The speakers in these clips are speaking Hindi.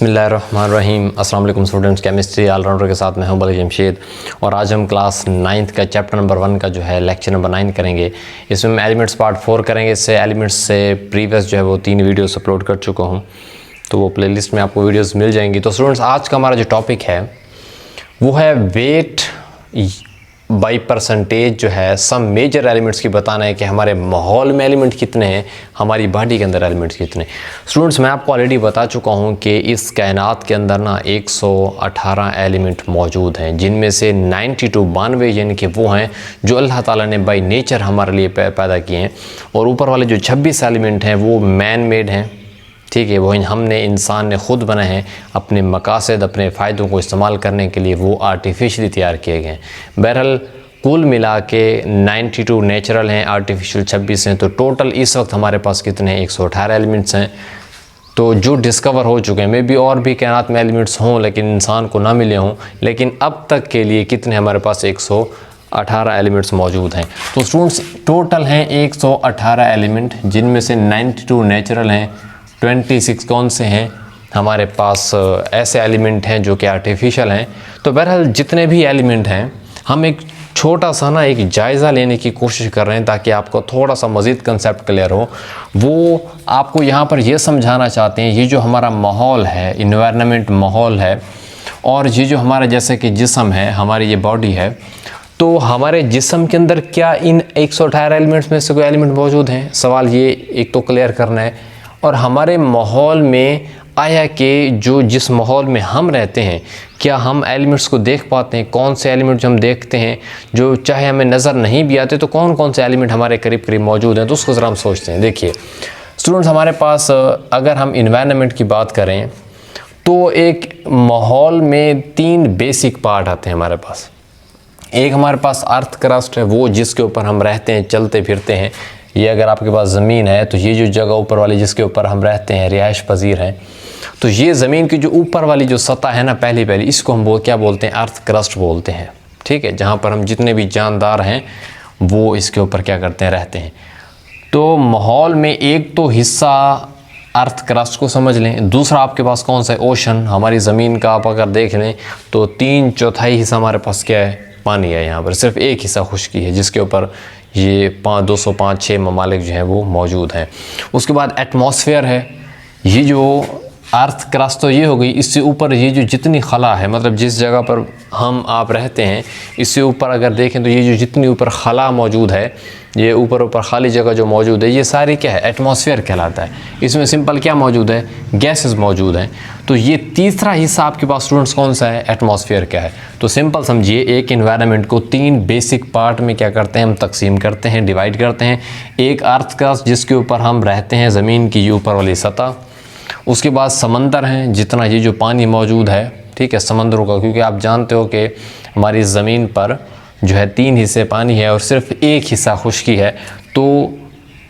बिस्मिल्लाहिर्रहमानिर्रहीम। अस्सलाम वालेकुम स्टूडेंट्स, केमिस्ट्री ऑलराउंडर के साथ मैं हूं बलक जमशेद और आज हम क्लास 9th का चैप्टर नंबर 1 का जो है लेक्चर नंबर 9 करेंगे। इसमें हम एलिमेंट्स पार्ट 4 करेंगे। इससे एलिमेंट्स से प्रीवियस जो है वो 3 वीडियोस अपलोड कर चुका हूं, तो वो प्लेलिस्ट में आपको वीडियोस मिल जाएंगी। तो स्टूडेंट्स, आज का हमारा जो टॉपिक है वो है वेट बाई परसेंटेज जो है सम मेजर एलिमेंट्स की बताना है कि हमारे माहौल में एलिमेंट कितने हैं, हमारी बॉडी के अंदर एलिमेंट्स कितने हैं। स्टूडेंट्स, मैं आपको ऑलरेडी बता चुका हूं कि इस कायनात के अंदर ना 118 एलिमेंट मौजूद हैं, जिनमें से 92 यानी कि वो हैं जो अल्लाह ताला ने बाई नेचर हमारे लिए पैदा किए हैं, और ऊपर वाले जो 26 एलिमेंट हैं वो मैन मेड हैं। ठीक है, वो हमने इंसान ने ख़ुद बनाए हैं अपने मकासद, अपने फ़ायदों को इस्तेमाल करने के लिए, वो आर्टिफिशियली तैयार किए गए हैं। बहरहाल कुल मिला के 92 नेचुरल हैं, आर्टिफिशियल 26 हैं। तो टोटल इस वक्त हमारे पास कितने हैं? 118 एलिमेंट्स हैं। तो जो डिस्कवर हो चुके हैं, मे बी और भी कायनात में एलिमेंट्स हों लेकिन इंसान को ना मिले हों, लेकिन अब तक के लिए कितने हमारे पास 118 एलिमेंट्स मौजूद हैं। तो स्टूडेंट्स, टोटल हैं 118 एलिमेंट, जिनमें से 92 नेचुरल हैं, 26 कौन से हैं हमारे पास ऐसे एलिमेंट हैं जो कि आर्टिफिशियल हैं। तो बहरहाल जितने भी एलिमेंट हैं, हम एक छोटा सा ना एक जायज़ा लेने की कोशिश कर रहे हैं ताकि आपको थोड़ा सा मज़ीद कंसेप्ट क्लियर हो। वो आपको यहाँ पर ये समझाना चाहते हैं, ये जो हमारा माहौल है, इन्वायरमेंट माहौल है, और ये जो हमारा जैसे कि जिस्म है, हमारी ये बॉडी है, तो हमारे जिस्म के अंदर क्या इन 118 एलिमेंट्स में से कोई एलिमेंट मौजूद हैं? सवाल ये एक तो क्लियर करना है। और हमारे माहौल में आया कि जो जिस माहौल में हम रहते हैं, क्या हम एलिमेंट्स को देख पाते हैं? कौन से एलिमेंट जो हम देखते हैं, जो चाहे हमें नज़र नहीं भी आते, तो कौन कौन से एलिमेंट हमारे करीब करीब मौजूद हैं, तो उसको ज़रा हम सोचते हैं। देखिए स्टूडेंट्स, हमारे पास अगर हम इन्वायरमेंट की बात करें तो एक माहौल में 3 बेसिक पार्ट आते हैं हमारे पास। एक हमारे पास अर्थ क्रस्ट है, वो जिसके ऊपर हम रहते हैं, चलते फिरते हैं। ये अगर आपके पास ज़मीन है तो ये जो जगह ऊपर वाली जिसके ऊपर हम रहते हैं, रिहाइश पजीर हैं, तो ये ज़मीन की जो ऊपर वाली जो सतह है ना, पहली इसको हम क्या बोलते हैं? अर्थ क्रस्ट बोलते हैं। ठीक है, जहाँ पर हम जितने भी जानदार हैं वो इसके ऊपर क्या करते हैं? रहते हैं। तो माहौल में एक तो हिस्सा अर्थ क्रस्ट को समझ लें, दूसरा आपके पास कौन सा है? ओशन। हमारी ज़मीन का आप अगर देख लें तो 3/4 हिस्सा हमारे पास क्या है? पानी है। यहाँ पर सिर्फ एक हिस्सा खुश्की है, जिसके ऊपर ये 205-6 ममालिक जो हैं वो मौजूद हैं। उसके बाद एटमॉस्फेयर है। ये जो अर्थ क्रस्ट तो ये हो गई, इससे ऊपर ये जो जितनी खला है, मतलब जिस जगह पर हम आप रहते हैं, इससे ऊपर अगर देखें तो ये जो जितनी ऊपर खला मौजूद है, ये ऊपर खाली जगह जो मौजूद है, ये सारी क्या है? एटमॉस्फेयर कहलाता है। इसमें सिंपल क्या मौजूद है? गैसेस मौजूद हैं। तो ये तीसरा हिस्सा आपके पास स्टूडेंट्स कौन सा है? एटमॉस्फेयर क्या है? तो सिंपल समझिए, एक इन्वायरमेंट को 3 बेसिक पार्ट में क्या करते हैं? हम तकसीम करते हैं, डिवाइड करते हैं। एक अर्थ क्रस्ट जिसके ऊपर हम रहते हैं, ज़मीन की ये ऊपर वाली सतह। उसके बाद समंदर हैं, जितना ये जो पानी मौजूद है, ठीक है, समंदरों का, क्योंकि आप जानते हो कि हमारी ज़मीन पर जो है 3 हिस्से पानी है और सिर्फ एक हिस्सा खुश्की है। तो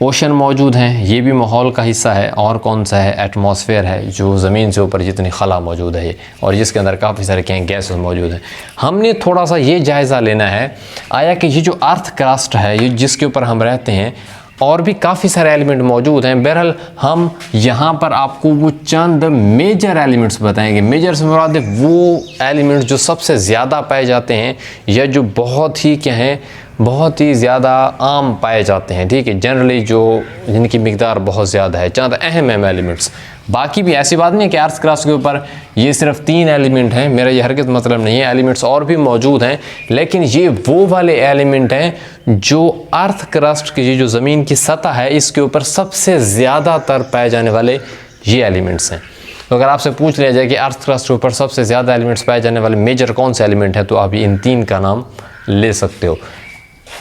ओशन मौजूद हैं, ये भी माहौल का हिस्सा है। और कौन सा है? एटमॉस्फेयर है, जो ज़मीन से ऊपर जितनी खला मौजूद है ये, और जिसके अंदर काफ़ी सारे क्या गैसेस मौजूद हैं। हमने थोड़ा सा ये जायज़ा लेना है आया कि ये जो अर्थ क्रस्ट है, ये जिसके ऊपर हम रहते हैं, और भी काफ़ी सारे एलिमेंट मौजूद हैं। बहरहाल हम यहाँ पर आपको वो चंद मेजर एलिमेंट्स बताएंगे। मेजर से मुराद है वो एलिमेंट्स जो सबसे ज़्यादा पाए जाते हैं, या जो बहुत ही क्या हैं, बहुत ही ज़्यादा आम पाए जाते हैं। ठीक है, जनरली जो जिनकी मिकदार बहुत ज़्यादा है, चंद अहम एलिमेंट्स। बाकी भी ऐसी बात नहीं है कि अर्थ क्रस्ट के ऊपर ये सिर्फ 3 एलिमेंट हैं, मेरा ये हरगिज़ मतलब नहीं है, एलिमेंट्स और भी मौजूद हैं, लेकिन ये वो वाले एलिमेंट हैं जो अर्थ क्रस्ट की जो ज़मीन की सतह है, इसके ऊपर सबसे ज़्यादातर पाए जाने वाले ये एलिमेंट्स हैं। तो अगर आपसे पूछ लिया जाए कि अर्थ क्रस्ट के ऊपर सबसे ज़्यादा एलिमेंट्स पाए जाने वाले मेजर कौन से एलिमेंट हैं, तो आप इन 3 का नाम ले सकते हो।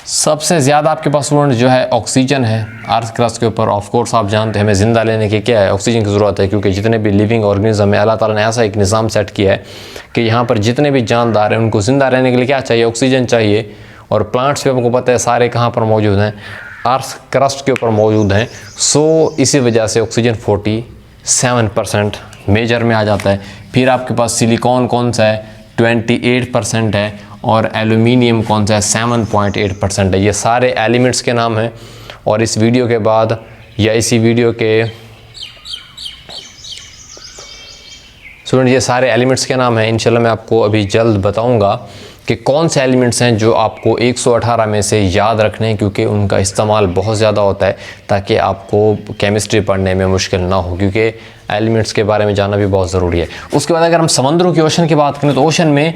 सबसे ज़्यादा आपके पास स्टूडेंट जो है ऑक्सीजन है अर्थ क्रस्ट के ऊपर। ऑफ कोर्स आप जानते हैं हमें ज़िंदा लेने की क्या है? ऑक्सीजन की ज़रूरत है, क्योंकि जितने भी लिविंग ऑर्गेनिज्म है, अल्लाह ताला ने ऐसा एक निज़ाम सेट किया है कि यहाँ पर जितने भी जानदार हैं उनको ज़िंदा रहने के लिए क्या चाहिए? ऑक्सीजन चाहिए। और प्लांट्स पे आपको पता है सारे कहाँ पर मौजूद हैं? अर्थ क्रस्ट के ऊपर मौजूद हैं। सो इसी वजह से ऑक्सीजन 47% मेजर में आ जाता है। फिर आपके पास सिलिकॉन कौन सा है? 28% है। और एल्यूमिनियम कौन सा है? 7.8% है। ये सारे एलिमेंट्स के नाम हैं। और इस वीडियो के बाद या इसी वीडियो के स्टूडेंट ये सारे एलिमेंट्स के नाम हैं। इंशाल्लाह मैं आपको अभी जल्द बताऊंगा कि कौन से एलिमेंट्स हैं जो आपको 118 में से याद रखने हैं, क्योंकि उनका इस्तेमाल बहुत ज़्यादा होता है ताकि आपको केमिस्ट्री पढ़ने में मुश्किल ना हो, क्योंकि एलिमेंट्स के बारे में जानना भी बहुत ज़रूरी है। उसके बाद अगर हम समंदरों की, ओशन की बात करें तो ओशन में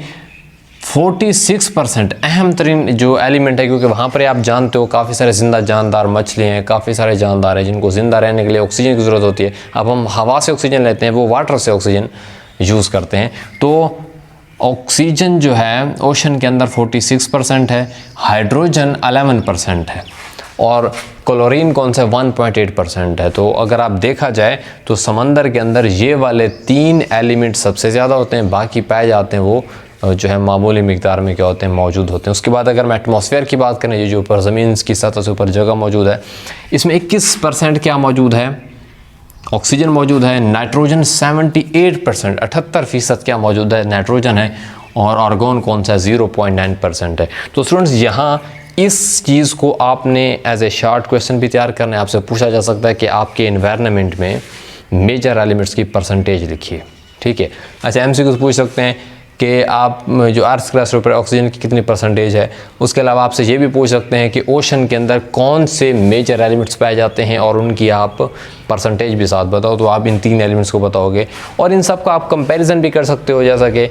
46% अहम तरीन जो एलिमेंट है, क्योंकि वहाँ पर आप जानते हो काफ़ी सारे ज़िंदा जानदार मछली हैं, काफ़ी सारे जानदार हैं जिनको ज़िंदा रहने के लिए ऑक्सीजन की ज़रूरत होती है। अब हम हवा से ऑक्सीजन लेते हैं, वो वाटर से ऑक्सीजन यूज़ करते हैं। तो ऑक्सीजन जो है ओशन के अंदर 46% है, हाइड्रोजन 11% है और क्लोरीन कौन सा 1.8% है। तो अगर आप देखा जाए तो समंदर के अंदर ये वाले 3 एलिमेंट सबसे ज़्यादा होते हैं, बाकी पाए जाते हैं वो जो है मामूली मिकदार में क्या होते हैं, मौजूद होते हैं। उसके बाद अगर मैं एटमॉस्फेयर की बात करें, ये जो ऊपर ज़मीन की सतह से ऊपर जगह मौजूद है, इसमें 21% क्या मौजूद है, ऑक्सीजन मौजूद है। नाइट्रोजन 78%, 78% क्या मौजूद है, नाइट्रोजन है। और आर्गोन कौन सा 0.9% है। तो स्टूडेंट्स यहाँ इस चीज़ को आपने एज ए शॉर्ट क्वेश्चन भी तैयार करना है। आपसे पूछा जा सकता है कि आपके एनवायरनमेंट में मेजर एलिमेंट्स की परसेंटेज लिखिए, ठीक है। अच्छा एमसीक्यू पूछ सकते हैं कि आप जो अर्थ क्रस्ट पर ऑक्सीजन की कितनी परसेंटेज है। उसके अलावा आपसे ये भी पूछ सकते हैं कि ओशन के अंदर कौन से मेजर एलिमेंट्स पाए जाते हैं और उनकी आप परसेंटेज भी साथ बताओ। तो आप इन 3 एलिमेंट्स को बताओगे और इन सब का आप कंपैरिजन भी कर सकते हो। जैसा कि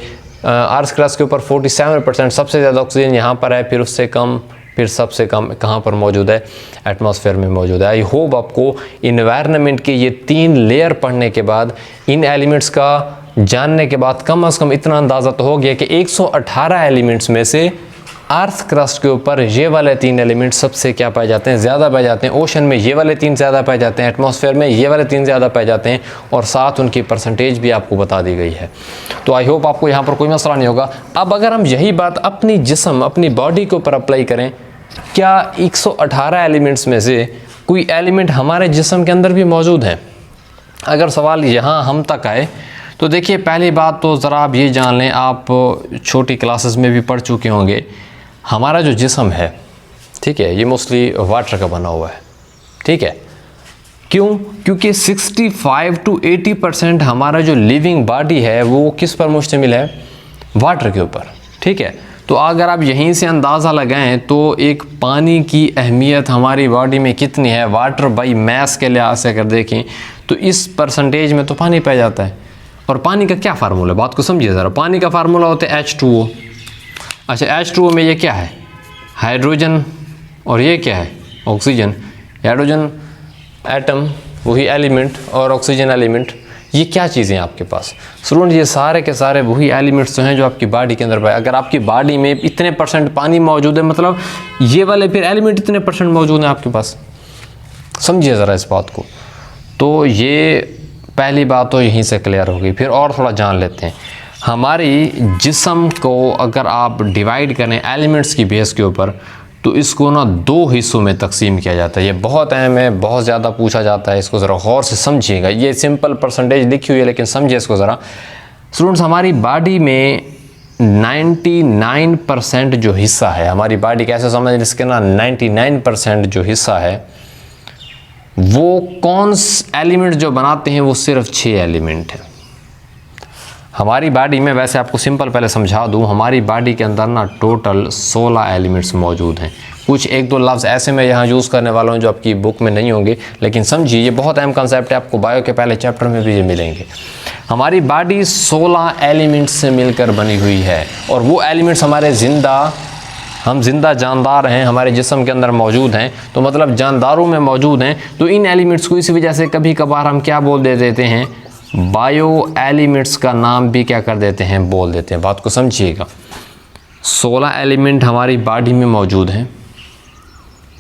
अर्थ क्रस्ट के ऊपर 47% सबसे ज़्यादा ऑक्सीजन यहाँ पर है, फिर उससे कम, फिर सबसे कम कहाँ पर मौजूद है, एटमॉस्फेयर में मौजूद है। आई होप आपको इन्वायरमेंट के ये 3 लेयर पढ़ने के बाद, इन एलिमेंट्स का जानने के बाद कम से कम इतना अंदाज़ा तो हो गया कि 118 एलिमेंट्स में से अर्थ क्रस्ट के ऊपर ये वाले 3 एलिमेंट्स सबसे क्या पाए जाते हैं, ज़्यादा पाए जाते हैं। ओशन में ये वाले 3 ज़्यादा पाए जाते हैं, एटमॉस्फेयर में ये वाले 3 ज़्यादा पाए जाते हैं और साथ उनकी परसेंटेज भी आपको बता दी गई है। तो आई होप आपको यहाँ पर कोई मसला नहीं होगा। अब अगर हम यही बात अपनी जिस्म, अपनी बॉडी के ऊपर अप्लाई करें, क्या 118 एलिमेंट्स में से कोई एलिमेंट हमारे जिस्म के अंदर भी मौजूद है? अगर सवाल यहाँ हम तक आए तो देखिए, पहली बात तो ज़रा आप ये जान लें, आप छोटी क्लासेस में भी पढ़ चुके होंगे, हमारा जो जिस्म है, ठीक है, ये मोस्टली वाटर का बना हुआ है, ठीक है। क्यों? क्योंकि 65 to 80% हमारा जो लिविंग बॉडी है वो किस पर मुश्तमिल है, वाटर के ऊपर, ठीक है। तो अगर आप यहीं से अंदाज़ा लगाएं तो एक पानी की अहमियत हमारी बॉडी में कितनी है, वाटर बाई मैस के लिहाज से अगर देखें तो इस परसेंटेज में तो पानी पाया जाता है। और पानी का क्या फार्मूला, बात को समझिए ज़रा। पानी का फार्मूला होता है H2O। अच्छा H2O में ये क्या है, हाइड्रोजन, और ये क्या है, ऑक्सीजन। हाइड्रोजन एटम वही एलिमेंट और ऑक्सीजन एलिमेंट, ये क्या चीज़ें हैं आपके पास स्टूडेंट, ये सारे के सारे वही एलिमेंट्स हैं जो आपकी बॉडी के अंदर पाए। अगर आपकी बॉडी में इतने % पानी मौजूद है, मतलब ये वाले फिर एलिमेंट इतने % मौजूद हैं आपके पास, समझिए ज़रा इस बात को। तो ये पहली बात तो यहीं से क्लियर हो गई। फिर और थोड़ा जान लेते हैं, हमारी जिस्म को अगर आप डिवाइड करें एलिमेंट्स की बेस के ऊपर, तो इसको ना 2 हिस्सों में तकसीम किया जाता है। ये बहुत अहम है, बहुत ज़्यादा पूछा जाता है, इसको ज़रा गौर से समझिएगा। ये सिंपल परसेंटेज लिखी हुई है लेकिन समझिए इसको ज़रा। स्टूडेंट्स, हमारी बॉडी में 99% जो हिस्सा है, हमारी बॉडी कैसे समझ, इसके ना 99% जो हिस्सा है वो कौन एलिमेंट जो बनाते हैं, वो सिर्फ 6 एलिमेंट हैं हमारी बॉडी में। वैसे आपको सिंपल पहले समझा दूं, हमारी बॉडी के अंदर ना टोटल 16 एलिमेंट्स मौजूद हैं। कुछ 1-2 लफ्ज़ ऐसे मैं यहाँ यूज़ करने वाला हूँ जो आपकी बुक में नहीं होंगे, लेकिन समझिए ये बहुत अहम कंसेप्ट है, आपको बायो के पहले चैप्टर में भी ये मिलेंगे। हमारी बॉडी 16 एलिमेंट्स से मिलकर बनी हुई है और वो एलिमेंट्स हमारे हम जिंदा जानदार हैं, हमारे जिस्म के अंदर मौजूद हैं, तो मतलब जानदारों में मौजूद हैं। तो इन एलिमेंट्स को इस वजह से कभी कभार हम क्या बोल देते हैं, बायो एलिमेंट्स का नाम भी क्या कर देते हैं, बोल देते हैं। बात को समझिएगा, 16 एलिमेंट हमारी बॉडी में मौजूद हैं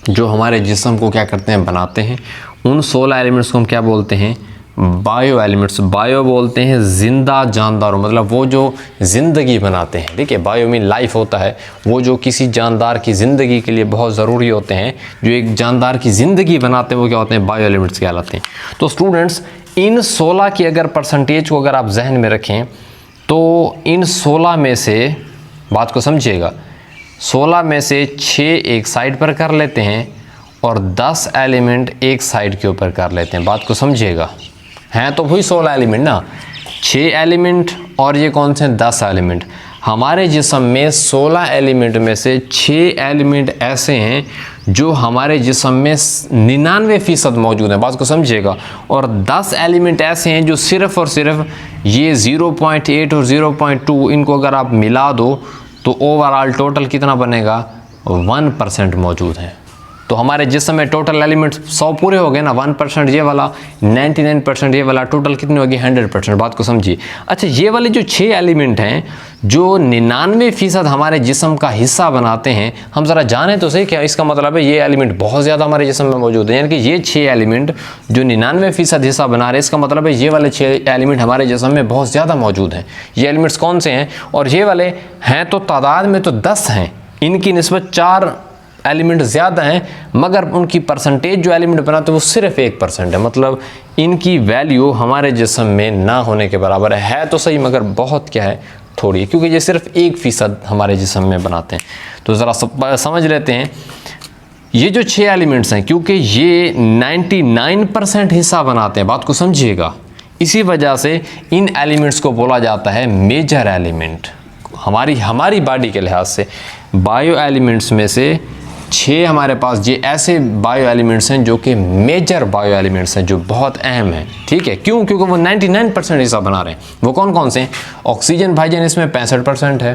जो हमारे जिस्म को क्या करते हैं, बनाते हैं। उन 16 एलिमेंट्स को हम क्या बोलते हैं, बायो एलिमेंट्स। बायो बोलते हैं जिंदा जानदारों, मतलब वो जो ज़िंदगी बनाते हैं, ठीक है। बायो मीन लाइफ होता है, वो जो किसी जानदार की ज़िंदगी के लिए बहुत ज़रूरी होते हैं, जो एक जानदार की ज़िंदगी बनाते हैं, वो क्या होते हैं, बायो एलिमेंट्स कहलाते हैं। तो स्टूडेंट्स, इन 16 की अगर परसेंटेज को अगर आप जहन में रखें तो इन 16 में से, बात को समझिएगा, 16 में से 6 एक साइड पर कर लेते हैं और 10 एलिमेंट एक साइड के ऊपर कर लेते हैं। बात को समझिएगा, हैं तो वही 16 एलिमेंट ना, 6 एलिमेंट और ये कौन से 10 एलिमेंट। हमारे जिस्म में 16 एलिमेंट में से 6 एलिमेंट ऐसे हैं जो हमारे जिस्म में 99% मौजूद हैं, बात को समझिएगा, और 10 एलिमेंट ऐसे हैं जो सिर्फ़ और सिर्फ ये 0.8 और 0.2 इनको अगर आप मिला दो तो ओवरऑल टोटल कितना बनेगा, 1% मौजूद हैं। तो हमारे जिस्म में टोटल एलिमेंट्स 100 पूरे हो गए ना, 1% ये वाला, 99% ये वाला, टोटल कितनी होगी 100%, बात को समझिए। अच्छा, ये वाले जो 6 एलिमेंट हैं जो 99% हमारे जिस्म का हिस्सा बनाते हैं, हम ज़रा जाने तो सही क्या इसका मतलब है। ये एलिमेंट बहुत ज़्यादा हमारे जिस्म में मौजूद है, यानी कि ये 6 एलिमेंट जो 99% हिस्सा बना रहे हैं, इसका मतलब है ये वाले 6 एलिमेंट हमारे जिस्म में बहुत ज़्यादा मौजूद हैं। ये एलिमेंट्स कौन से हैं, और ये वाले हैं तो तादाद में तो 10 हैं, इनकी निस्बत 4 एलिमेंट ज़्यादा हैं, मगर उनकी परसेंटेज जो एलिमेंट बनाते हैं वो सिर्फ 1% है। मतलब इनकी वैल्यू हमारे जिस्म में ना होने के बराबर है तो सही, मगर बहुत क्या है, थोड़ी है, क्योंकि ये सिर्फ 1% हमारे जिस्म में बनाते हैं। तो ज़रा समझ लेते हैं, ये जो 6 एलिमेंट्स हैं क्योंकि ये 99% हिस्सा बनाते हैं, बात को समझिएगा, इसी वजह से इन एलिमेंट्स को बोला जाता है मेजर एलिमेंट। हमारी बॉडी के लिहाज से बायो एलिमेंट्स में से 6 हमारे पास ये ऐसे बायो एलिमेंट्स हैं जो कि मेजर बायो एलिमेंट्स हैं, जो बहुत अहम हैं। ठीक है, क्यों? क्योंकि वो 99% हिस्सा बना रहे हैं। वो कौन कौन से हैं? ऑक्सीजन भाईजान इसमें 65% है,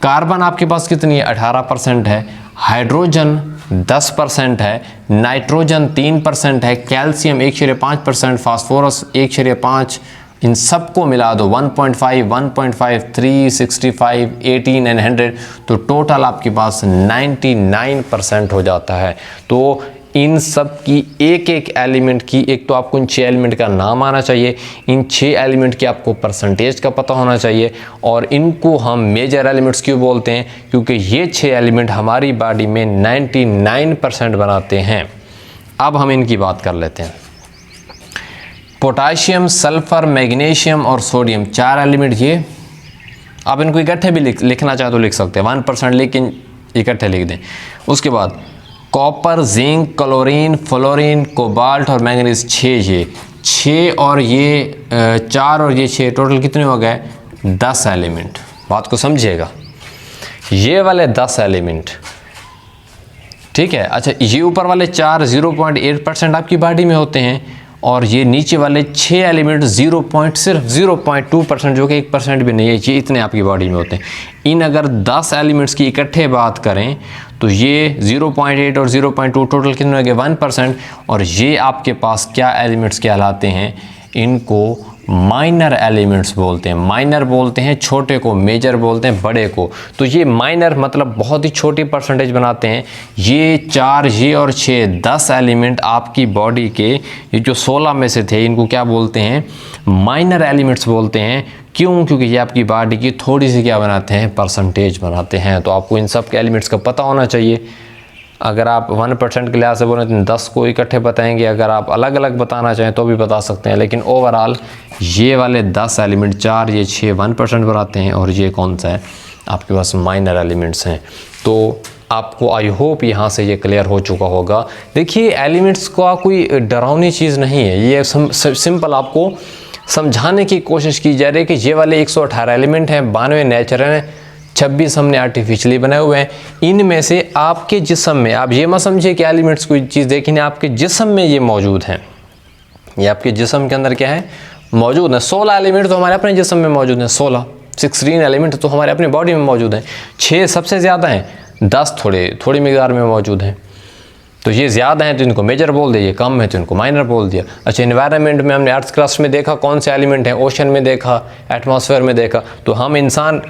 कार्बन आपके पास कितनी है, 18% है, हाइड्रोजन 10% है, नाइट्रोजन 3% है, कैल्शियम 1.5%, फास्फोरस 1.5, इन सबको मिला दो 1.5, 1.5, 3, 65, 18 एंड 100, तो टोटल आपके पास 99% हो जाता है। तो इन सब की एक एक एलिमेंट की, एक तो आपको इन 6 एलिमेंट का नाम आना चाहिए, इन 6 एलिमेंट की आपको परसेंटेज का पता होना चाहिए, और इनको हम मेजर एलिमेंट्स क्यों बोलते हैं, क्योंकि ये 6 एलिमेंट हमारी बॉडी में 99% बनाते हैं। अब हम इनकी बात कर लेते हैं। पोटाशियम, सल्फर, मैग्नीशियम और सोडियम, 4 एलिमेंट ये, आप इनको इकट्ठे भी लिखना चाहे तो लिख सकते हैं, 1%, लेकिन इकट्ठे लिख दें। उसके बाद copper, zinc, chlorine, fluorine, cobalt और मैंगनीज, 6 और ये 4 और ये 6, टोटल कितने हो गए, 10 एलिमेंट। बात को समझिएगा, ये वाले 10 एलिमेंट, ठीक है। अच्छा, ये ऊपर वाले 4 0.8% आपकी बॉडी में होते हैं, और ये नीचे वाले 6 एलिमेंट सिर्फ 0.2%, जो कि 1% भी नहीं है, ये इतने आपकी बॉडी में होते हैं। इन अगर 10 एलिमेंट्स की इकट्ठे बात करें तो ये 0.8 और 0.2 टोटल कितने हो गए, 1%। और ये आपके पास क्या एलिमेंट्स कहलाते हैं, इनको माइनर एलिमेंट्स बोलते हैं। माइनर बोलते हैं छोटे को, मेजर बोलते हैं बड़े को। तो ये माइनर मतलब बहुत ही छोटी परसेंटेज बनाते हैं। ये 4, ये और 6, 10 एलिमेंट आपकी बॉडी के, ये जो 16 में से थे, इनको क्या बोलते हैं, माइनर एलिमेंट्स बोलते हैं। क्यों? क्योंकि ये आपकी बॉडी की थोड़ी सी क्या बनाते हैं, परसेंटेज बनाते हैं। तो आपको इन सब के एलिमेंट्स का पता होना चाहिए। अगर आप 1% के लिहाज से बोलें तो 10 को इकट्ठे बताएंगे, अगर आप अलग अलग बताना चाहें तो भी बता सकते हैं, लेकिन ओवरऑल ये वाले 10 एलिमेंट, 4, ये 6 1% बनाते हैं, और ये कौन सा है, आपके पास माइनर एलिमेंट्स हैं। तो आपको आई होप यहाँ से ये क्लियर हो चुका होगा। देखिए, एलिमेंट्स का कोई डरावनी चीज़ नहीं है, ये सिंपल आपको समझाने की कोशिश की जा रही है कि ये वाले 118 एलिमेंट हैं, 92 नेचुरल हैं, 26 हमने आर्टिफिशियली बनाए हुए हैं। इनमें से आपके जिस्म में, आप ये मत समझिए कि एलिमेंट्स कोई चीज़ देखी नहीं, आपके जिस्म में ये मौजूद हैं। ये आपके जिस्म के अंदर क्या है, मौजूद है। 16 एलिमेंट तो हमारे अपने जिस्म में मौजूद हैं, 16 एलिमेंट तो हमारे अपनी बॉडी में मौजूद हैं। 6 सबसे ज़्यादा हैं, 10 थोड़ी मिकदार में मौजूद हैं। तो ये ज़्यादा हैं तो इनको मेजर बोल दिया, ये कम है तो इनको माइनर बोल दिया। अच्छा, एनवायरनमेंट में हमने अर्थ क्रस्ट में देखा कौन से एलिमेंट हैं, ओशन में देखा, एटमॉस्फेयर में देखा। तो हम इंसान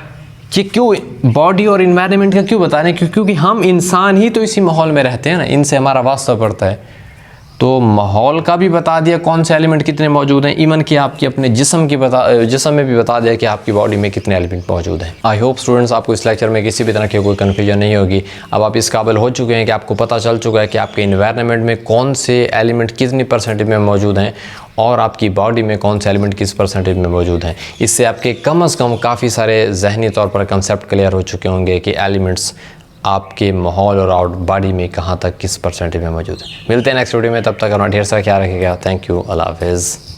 कि क्यों बॉडी और इन्वायरमेंट का क्यों बता रहे हैं, क्योंकि हम इंसान ही तो इसी माहौल में रहते हैं ना, इनसे हमारा वास्ता पड़ता है। तो माहौल का भी बता दिया कौन से एलिमेंट कितने मौजूद हैं, इवन कि आपकी अपने जिस्म में भी बता दिया कि आपकी बॉडी में कितने एलिमेंट मौजूद हैं। आई होप स्टूडेंट्स आपको इस लेक्चर में किसी भी तरह की कोई कन्फ्यूजन नहीं होगी। अब आप इस काबिल हो चुके हैं कि आपको पता चल चुका है कि आपके इन्वायरमेंट में कौन से एलिमेंट कितनी परसेंटेज में मौजूद हैं, और आपकी बॉडी में कौन से एलिमेंट किस परसेंटेज में मौजूद हैं। इससे आपके कम अज़ कम काफ़ी सारे जहनी तौर पर कंसेप्ट क्लियर हो चुके होंगे कि एलिमेंट्स आपके माहौल और आउट बॉडी में कहाँ तक किस परसेंटेज में मौजूद है। मिलते हैं नेक्स्ट वीडियो में, तब तक अपना ढेर सारा ख्याल रखिएगा। थैंक यू, अल्लाह हाफ़िज़।